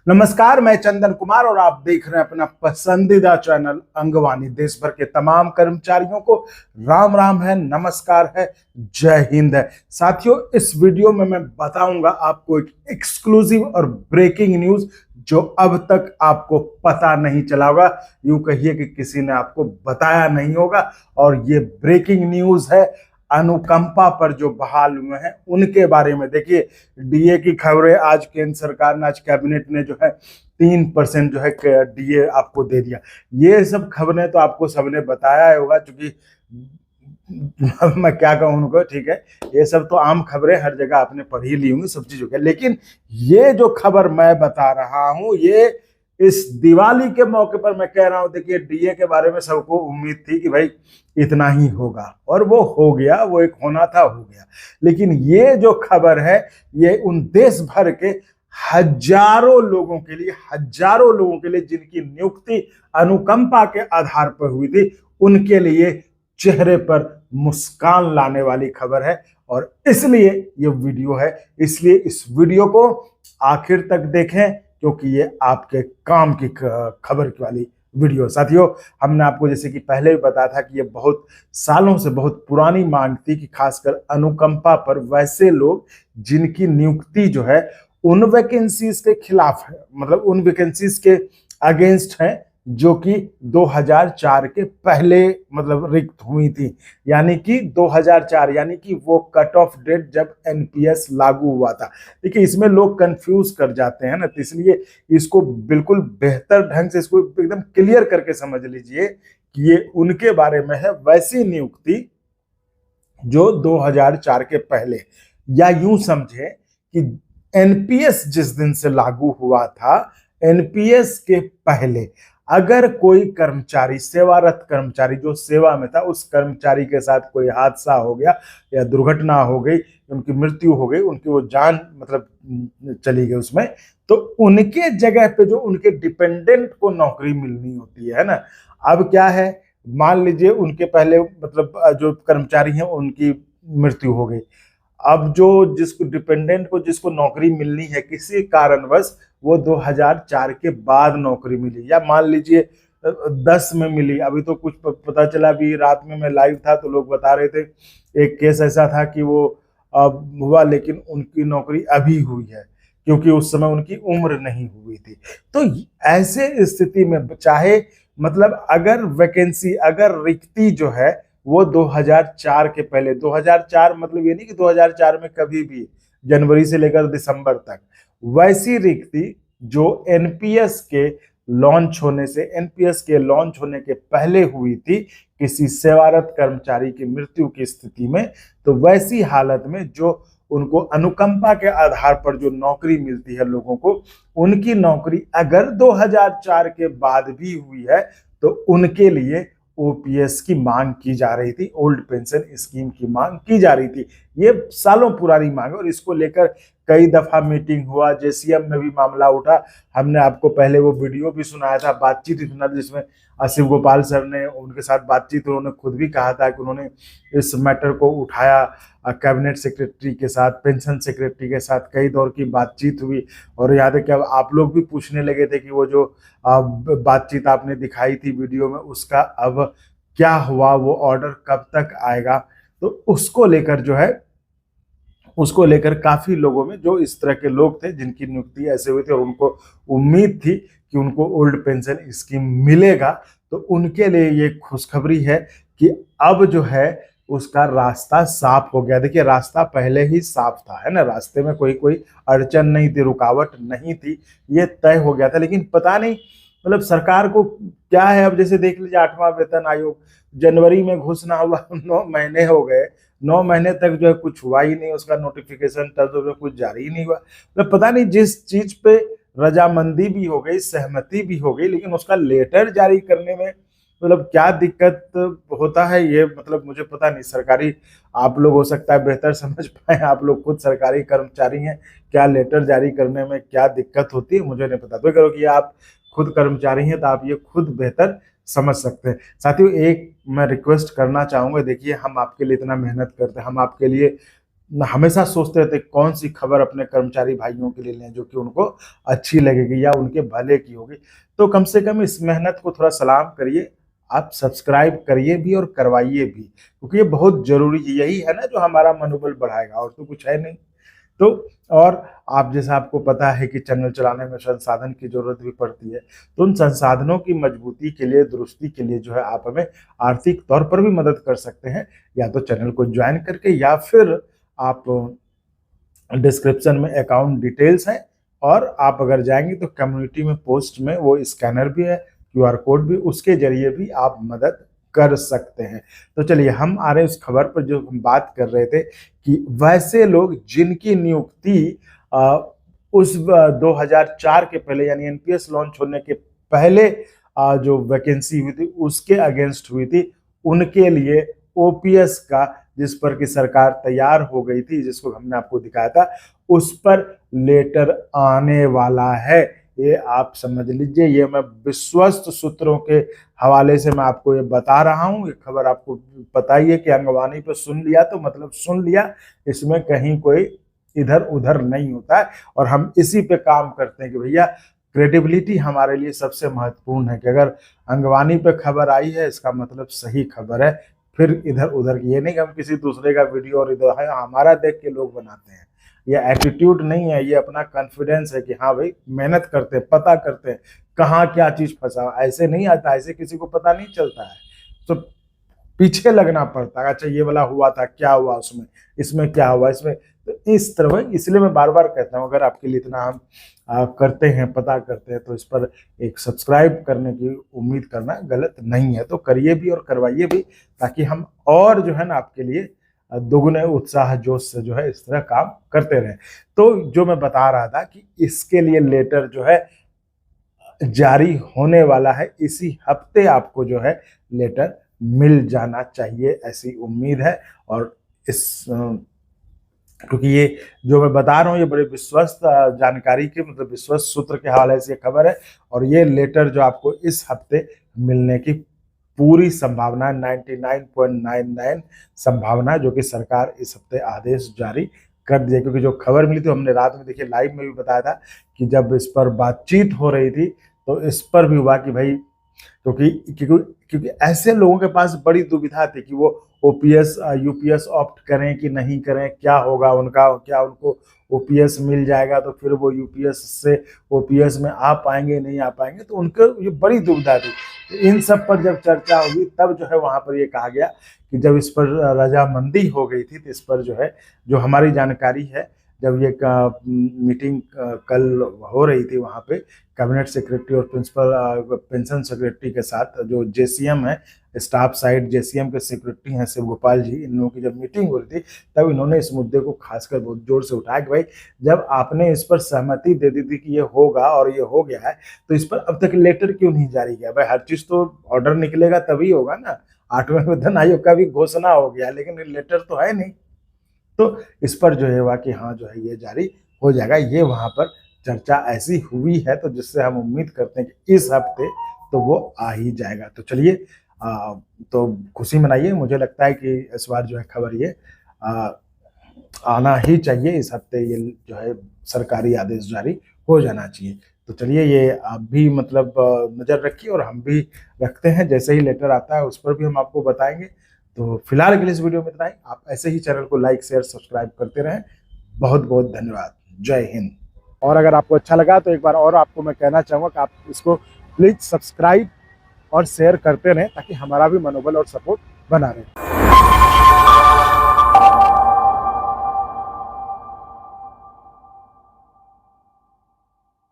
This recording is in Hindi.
नमस्कार, मैं चंदन कुमार और आप देख रहे हैं अपना पसंदीदा चैनल अंगवानी। देश भर के तमाम कर्मचारियों को राम राम है, नमस्कार है, जय हिंद है। साथियों, इस वीडियो में मैं बताऊंगा आपको एक एक्सक्लूसिव और ब्रेकिंग न्यूज जो अब तक आपको पता नहीं चला होगा, यूं कहिए कि किसी ने आपको बताया नहीं होगा। और ये ब्रेकिंग न्यूज है अनुकंपा पर जो बहाल हुए हैं उनके बारे में। देखिए, डीए की खबरें आज केंद्र सरकार ने, आज कैबिनेट ने जो है 3% जो है डीए आपको दे दिया। ये सब खबरें तो आपको सबने बताया होगा, क्योंकि मैं क्या कहूँ उनको, ठीक है, ये सब तो आम खबरें हर जगह आपने पढ़ ही ली होंगी सब चीजों के। लेकिन ये जो खबर मैं बता रहा हूं, ये इस दिवाली के मौके पर मैं कह रहा हूं। देखिए, डीए के बारे में सबको उम्मीद थी कि भाई इतना ही होगा, और वो हो गया, वो एक होना था, हो गया। लेकिन ये जो खबर है, ये उन देश भर के हजारों लोगों के लिए जिनकी नियुक्ति अनुकंपा के आधार पर हुई थी, उनके लिए चेहरे पर मुस्कान लाने वाली खबर है। और इसलिए ये वीडियो है, इसलिए इस वीडियो को आखिर तक देखें, क्योंकि ये आपके काम की खबर वाली वीडियो। साथियों, हमने आपको जैसे कि पहले भी बताया था कि ये बहुत सालों से बहुत पुरानी मांग थी कि खासकर अनुकंपा पर वैसे लोग जिनकी नियुक्ति जो है उन वैकेंसीज के खिलाफ है, मतलब उन वैकेंसीज के अगेंस्ट है जो कि 2004 के पहले मतलब रिक्त हुई थी। यानी कि 2004 यानी कि वो कट ऑफ डेट जब एनपीएस लागू हुआ था। देखिए, इसमें लोग कंफ्यूज कर जाते हैं ना, तो इसलिए इसको बिल्कुल बेहतर ढंग से इसको एकदम क्लियर करके समझ लीजिए कि ये उनके बारे में है, वैसी नियुक्ति जो 2004 के पहले, या यूं समझे कि एनपीएस जिस दिन से लागू हुआ था, एनपीएस के पहले अगर कोई कर्मचारी, सेवारत कर्मचारी जो सेवा में था, उस कर्मचारी के साथ कोई हादसा हो गया या दुर्घटना हो गई, उनकी मृत्यु हो गई, उनकी वो जान मतलब चली गई उसमें, तो उनके जगह पे जो उनके डिपेंडेंट को नौकरी मिलनी होती है ना। अब क्या है, मान लीजिए उनके पहले मतलब जो कर्मचारी हैं उनकी मृत्यु हो गई। अब जो जिसको डिपेंडेंट को जिसको नौकरी मिलनी है, किसी कारणवश वो 2004 के बाद नौकरी मिली, या मान लीजिए 10 में मिली। अभी तो कुछ पता चला, अभी रात में मैं लाइव था तो लोग बता रहे थे एक केस ऐसा था कि वो हुआ, लेकिन उनकी नौकरी अभी हुई है क्योंकि उस समय उनकी उम्र नहीं हुई थी। तो ऐसे स्थिति में चाहे मतलब अगर वैकेंसी, अगर रिक्ति जो है वो 2004 के पहले, 2004 मतलब ये नहीं कि 2004 में कभी भी जनवरी से लेकर दिसंबर तक, वैसी रिक्ति जो एनपीएस के लॉन्च होने से, एनपीएस के लॉन्च होने के पहले हुई थी किसी सेवारत कर्मचारी की मृत्यु की स्थिति में, तो वैसी हालत में जो उनको अनुकंपा के आधार पर जो नौकरी मिलती है लोगों को, उनकी नौकरी अगर 2004 के बाद भी हुई है तो उनके लिए ओपीएस की मांग की जा रही थी, ओल्ड पेंशन स्कीम की मांग की जा रही थी। ये सालों पुरानी मांग है और इसको लेकर कई दफा मीटिंग हुआ, जेसीएम में भी मामला उठा। हमने आपको पहले वो वीडियो भी सुनाया था, बातचीत भी सुना, जिसमें शिव गोपाल सर ने उनके साथ बातचीत, उन्होंने खुद भी कहा था कि उन्होंने इस मैटर को उठाया कैबिनेट सेक्रेटरी के साथ, पेंशन सेक्रेटरी के साथ कई दौर की बातचीत हुई। और याद है कि अब आप लोग भी पूछने लगे थे कि वो जो बातचीत आपने दिखाई थी वीडियो में, उसका अब क्या हुआ, वो ऑर्डर कब तक आएगा। तो उसको लेकर जो है, उसको लेकर काफी लोगों में, जो इस तरह के लोग थे जिनकी नियुक्ति ऐसे हुई थी और उनको उम्मीद थी कि उनको ओल्ड पेंशन स्कीम मिलेगा, तो उनके लिए ये खुशखबरी है कि अब जो है उसका रास्ता साफ हो गया। देखिए, रास्ता पहले ही साफ था, है ना, रास्ते में कोई कोई अड़चन नहीं थी, रुकावट नहीं थी, ये तय हो गया था। लेकिन पता नहीं मतलब सरकार को क्या है। अब जैसे देख लीजिए, 8वां वेतन आयोग जनवरी में घोषणा हुआ, 9 महीने हो गए, 9 महीने तक जो है कुछ हुआ ही नहीं, उसका नोटिफिकेशन तब कुछ जारी ही नहीं हुआ। मतलब पता नहीं, जिस चीज पे रजामंदी भी हो गई, सहमति भी हो गई, लेकिन उसका लेटर जारी करने में मतलब क्या दिक्कत होता है, ये मतलब मुझे पता नहीं। सरकारी, आप लोग हो सकता है बेहतर समझ पाए, आप लोग खुद सरकारी कर्मचारी हैं, क्या लेटर जारी करने में क्या दिक्कत होती है मुझे नहीं पता। तो करो कि आप खुद कर्मचारी हैं तो आप ये खुद बेहतर समझ सकते हैं। साथियों, एक मैं रिक्वेस्ट करना चाहूंगा, देखिए हम आपके लिए इतना मेहनत करते हैं, हम आपके लिए हमेशा सोचते रहते कौन सी खबर अपने कर्मचारी भाइयों के लिए लें जो कि उनको अच्छी लगेगी या उनके भले की होगी। तो कम से कम इस मेहनत को थोड़ा सलाम करिए, आप सब्सक्राइब करिए भी और करवाइए भी, क्योंकि ये बहुत जरूरी है। यही है ना जो हमारा मनोबल बढ़ाएगा, और तो कुछ है नहीं। तो और आप जैसा आपको पता है कि चैनल चलाने में संसाधन की जरूरत भी पड़ती है, तो उन संसाधनों की मजबूती के लिए, दुरुस्ती के लिए जो है आप हमें आर्थिक तौर पर भी मदद कर सकते हैं, या तो चैनल को ज्वाइन करके, या फिर आप डिस्क्रिप्शन में अकाउंट डिटेल्स है, और आप अगर जाएंगे तो कम्युनिटी में पोस्ट में वो स्कैनर भी है, क्यूआर कोड भी, उसके जरिए भी आप मदद कर सकते हैं। तो चलिए हम आ रहे हैं उस खबर पर जो हम बात कर रहे थे कि वैसे लोग जिनकी नियुक्ति उस 2004 के पहले, यानी एनपीएस लॉन्च होने के पहले जो वैकेंसी हुई थी उसके अगेंस्ट हुई थी, उनके लिए ओपीएस का, जिस पर की सरकार तैयार हो गई थी, जिसको हमने आपको दिखाया था, उस पर लेटर आने वाला है। ये आप समझ लीजिए, ये मैं विश्वस्त सूत्रों के हवाले से मैं आपको ये बता रहा हूं। ये खबर आपको पता ही है कि अंगवानी पे सुन लिया तो मतलब सुन लिया, इसमें कहीं कोई इधर उधर नहीं होता है। और हम इसी पे काम करते हैं कि भैया क्रेडिबिलिटी हमारे लिए सबसे महत्वपूर्ण है, कि अगर अंगवानी पे खबर आई है इसका मतलब सही खबर है। फिर इधर उधर ये नहीं कि हम किसी दूसरे का वीडियो और इधर है हमारा देख के लोग बनाते हैं, ये एटीट्यूड नहीं है, ये अपना कॉन्फिडेंस है कि हाँ भाई मेहनत करते हैं, पता करते हैं कहाँ क्या चीज फंसा। ऐसे नहीं आता, ऐसे किसी को पता नहीं चलता है, तो पीछे लगना पड़ता है। अच्छा ये वाला हुआ था, क्या हुआ उसमें, इसमें क्या हुआ, इसमें, तो इस तरह। इसलिए मैं बार बार कहता हूँ, अगर आपके लिए इतना हम करते हैं, पता करते हैं, तो इस पर एक सब्सक्राइब करने की उम्मीद करना गलत नहीं है। तो करिए भी और करवाइए भी, ताकि हम और जो है ना आपके लिए दोगुने उत्साह जोश से जो है इस तरह काम करते रहें। तो जो मैं बता रहा था कि इसके लिए लेटर जो है जारी होने वाला है, इसी हफ्ते आपको जो है लेटर मिल जाना चाहिए, ऐसी उम्मीद है। और इस क्योंकि ये जो मैं बता रहा हूँ ये बड़े विश्वस्त जानकारी के, मतलब विश्वस्त सूत्र के हवाले से ये खबर है, और ये लेटर जो आपको इस हफ्ते मिलने की पूरी संभावना 99.99 संभावना, जो कि सरकार इस हफ्ते आदेश जारी कर दिया। क्योंकि जो खबर मिली थी हमने रात में देखिए लाइव में भी बताया था कि जब इस पर बातचीत हो रही थी तो इस पर भी हुआ कि भाई, क्योंकि ऐसे लोगों के पास बड़ी दुविधा थी कि वो ओपीएस यूपीएस ऑप्ट करें कि नहीं करें, क्या होगा उनका, क्या उनको ओपीएस मिल जाएगा तो फिर वो यूपीएस से ओपीएस में आ पाएंगे नहीं आ पाएंगे, तो उनको ये बड़ी दुविधा थी। इन सब पर जब चर्चा होगी तब जो है वहां पर ये कहा गया कि जब इस पर रजामंदी हो गई थी, तो इस पर जो है, जो हमारी जानकारी है, जब ये मीटिंग कल हो रही थी वहाँ पे कैबिनेट सेक्रेटरी और प्रिंसिपल पेंशन सेक्रेटरी के साथ, जो जेसीएम है, स्टाफ साइड जेसीएम के सेक्रेटरी हैं शिव गोपाल जी, इन लोगों की जब मीटिंग हो रही थी तब इन्होंने इस मुद्दे को खासकर बहुत जोर से उठाया कि भाई जब आपने इस पर सहमति दे दी थी कि ये होगा और ये हो गया है, तो इस पर अब तक लेटर क्यों नहीं जारी किया। भाई हर चीज तो ऑर्डर निकलेगा तभी होगा ना, 8वें वेतन आयोग का भी घोषणा हो गया लेकिन लेटर तो है नहीं। तो इस पर जो है हुआ कि हाँ जो है ये जारी हो जाएगा, ये वहां पर चर्चा ऐसी हुई है, तो जिससे हम उम्मीद करते हैं कि इस हफ्ते तो वो आ ही जाएगा। तो चलिए तो खुशी मनाइए, मुझे लगता है कि इस बार जो है खबर ये आना ही चाहिए, इस हफ्ते ये जो है सरकारी आदेश जारी हो जाना चाहिए। तो चलिए ये आप भी मतलब नज़र रखिए और हम भी रखते हैं, जैसे ही लेटर आता है उस पर भी हम आपको बताएंगे। तो फिलहाल के लिए इस वीडियो में इतना ही। आप ऐसे ही चैनल को लाइक शेयर सब्सक्राइब करते रहें। बहुत बहुत धन्यवाद। जय हिंद। और अगर आपको अच्छा लगा तो एक बार और आपको मैं कहना चाहूँगा कि आप इसको प्लीज़ सब्सक्राइब और शेयर करते रहें, ताकि हमारा भी मनोबल और सपोर्ट बना रहे।